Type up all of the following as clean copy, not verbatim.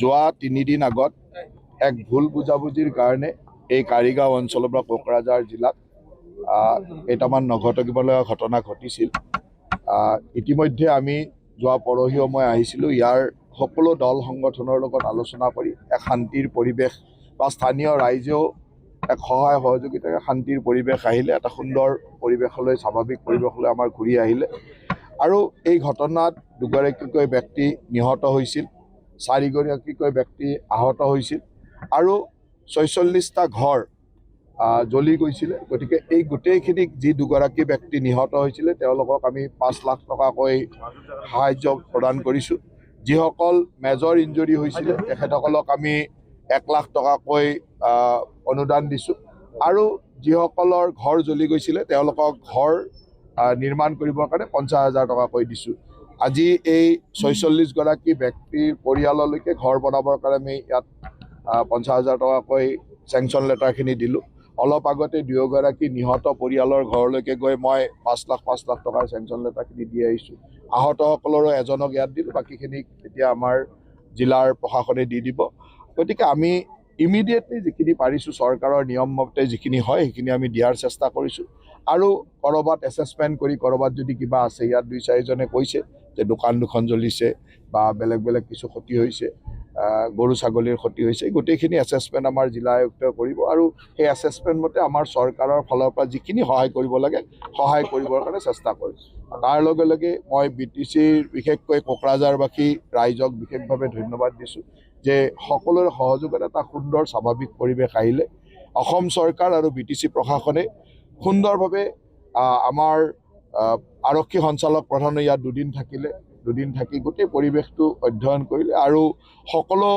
যোৱা 3 দিন আগত এক ভুল বুজাবুজিৰ কাৰণে এই কাৰিগাঁও অঞ্চলৰ পৰা কোকৰাঝাৰ জিলাত কেইটামান নঘটিবলগীয়া ঘটনা ঘটিছিল। ইতিমধ্যে আমি যোৱা পৰহিও মই আহিছিলোঁ। ইয়াৰ সকলো দল সংগঠনৰ লগত আলোচনা কৰি এক শান্তিৰ পৰিৱেশ বা স্থানীয় ৰাইজেও এক সহায় সহযোগিতাৰে শান্তিৰ পৰিৱেশ আহিলে, এটা সুন্দৰ পৰিৱেশলৈ, স্বাভাৱিক পৰিৱেশলৈ আমাৰ ঘূৰি আহিলে। আৰু এই ঘটনাত দুগৰাকীকৈ ব্যক্তি নিহত হৈছিল, 4গৰাকীকৈ ব্যক্তি আহত হৈছিল আৰু 46টা ঘৰ জ্বলি গৈছিলে। গতিকে এই গোটেইখিনিক যি দুগৰাকী ব্যক্তি নিহত হৈছিলে তেওঁলোকক আমি 5 লাখ টকাকৈ সাহায্য প্ৰদান কৰিছোঁ। যিসকল মেজৰ ইঞ্জুৰি হৈছিলে তেখেতসকলক আমি 1 লাখ টকাকৈ অনুদান দিছোঁ আৰু যিসকলৰ ঘৰ জ্বলি গৈছিলে তেওঁলোকক ঘৰ নিৰ্মাণ কৰিবৰ কাৰণে 50,000 টকাকৈ দিছোঁ। আজি এই 46গৰাকী ব্যক্তিৰ পৰিয়াললৈকে ঘৰ বনাবৰ কাৰণে আমি ইয়াত 50,000 টকাকৈ চেংচন লেটাৰখিনি দিলোঁ। অলপ আগতে 2গৰাকী নিহত পৰিয়ালৰ ঘৰলৈকে গৈ মই 5 লাখ টকাৰ চেংচন লেটাৰখিনি দি আহিছোঁ। আহতসকলৰো এজনক ইয়াত দিলোঁ, বাকীখিনিক এতিয়া আমাৰ জিলাৰ প্ৰশাসনে দি দিব। গতিকে আমি ইমিডিয়েটলি যিখিনি পাৰিছোঁ চৰকাৰৰ নিয়ম মতে যিখিনি হয় সেইখিনি আমি দিয়াৰ চেষ্টা কৰিছোঁ। আৰু ক'ৰবাত এছেছমেণ্ট কৰি ক'ৰবাত যদি কিবা আছে, ইয়াত 2-4জনে কৈছে যে দোকান দুখন জ্বলিছে বা বেলেগ বেলেগ কিছু ক্ষতি হৈছে, গৰু ছাগলীৰ ক্ষতি হৈছে। গোটেইখিনি এছেছমেণ্ট আমাৰ জিলা আয়ুক্তই কৰিব আৰু সেই এছেছমেণ্ট মতে আমাৰ চৰকাৰৰ ফালৰ পৰা যিখিনি সহায় কৰিব লাগে সহায় কৰিবৰ কাৰণে চেষ্টা কৰিম। তাৰ লগে লগে মই BTCৰ বিশেষকৈ কোকৰাঝাৰবাসী ৰাইজক বিশেষভাৱে ধন্যবাদ দিছোঁ যে সকলোৰে সহযোগত এটা সুন্দৰ স্বাভাৱিক পৰিৱেশ আহিলে। অসম চৰকাৰ আৰু BTC প্ৰশাসনে সুন্দৰভাৱে আমাৰ আৰক্ষী সঞ্চালক প্ৰধানে ইয়াত 2 দিন থাকিলে, 2 দিন থাকি গোটেই পৰিৱেশটো অধ্যয়ন কৰিলে আৰু সকলো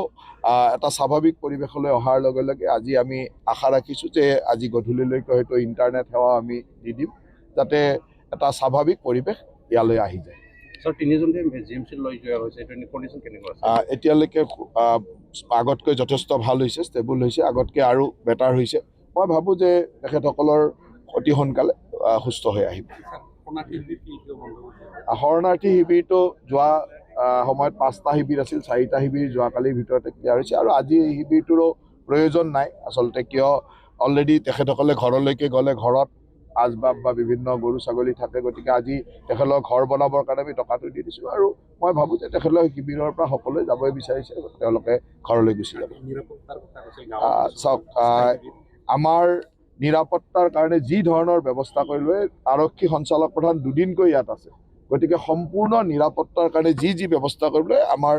এটা স্বাভাৱিক পৰিৱেশলৈ অহাৰ লগে লগে আজি আমি আশা ৰাখিছোঁ যে আজি গধূলিলৈকে হয়তো ইণ্টাৰনেট সেৱা আমি দি দিম, যাতে এটা স্বাভাৱিক পৰিৱেশ ইয়ালৈ আহি যায়। এতিয়ালৈকে আগতকৈ যথেষ্ট ভাল হৈছে, ষ্টেবল হৈছে, আগতকৈ আৰু বেটাৰ হৈছে। মই ভাবোঁ যে তেখেতসকলৰ অতি সোনকালে সুস্থ হৈ আহিব। শৰণাৰ্থী শিবিৰটো যোৱা সময়ত 5টা শিবিৰ আছিল, 4টা শিবিৰ যোৱাকালিৰ ভিতৰতে ক্লিয়াৰ হৈছে আৰু আজি এই শিবিৰটোৰো প্ৰয়োজন নাই আচলতে। কিয় অলৰেডি তেখেতসকলে ঘৰলৈকে গ'লে, ঘৰত আচবাব বা বিভিন্ন গৰু ছাগলী থাকে। গতিকে আজি তেখেতলোকক ঘৰ বনাবৰ কাৰণে আমি টকাটো দি দিছোঁ আৰু মই ভাবোঁ যে তেখেতলোক শিবিৰৰ পৰা সকলোৱে যাবই বিচাৰিছে, তেওঁলোকে ঘৰলৈ গুচি যাব। চাওক, আমাৰ নিৰাপত্তাৰ কাৰণে যি ধৰণৰ ব্যৱস্থা কৰিলে, আৰক্ষী সঞ্চালক প্ৰধান 2 দিনকৈ ইয়াত আছে। গতিকে সম্পূৰ্ণ নিৰাপত্তাৰ কাৰণে যি ব্যৱস্থা কৰিবলৈ আমাৰ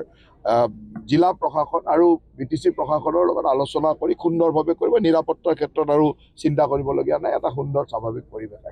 জিলা প্ৰশাসন আৰু BTC প্ৰশাসনৰ লগত আলোচনা কৰি সুন্দৰভাৱে কৰিব। নিৰাপত্তাৰ ক্ষেত্ৰত আৰু চিন্তা কৰিবলগীয়া নাই, এটা সুন্দৰ স্বাভাৱিক পৰিৱেশ।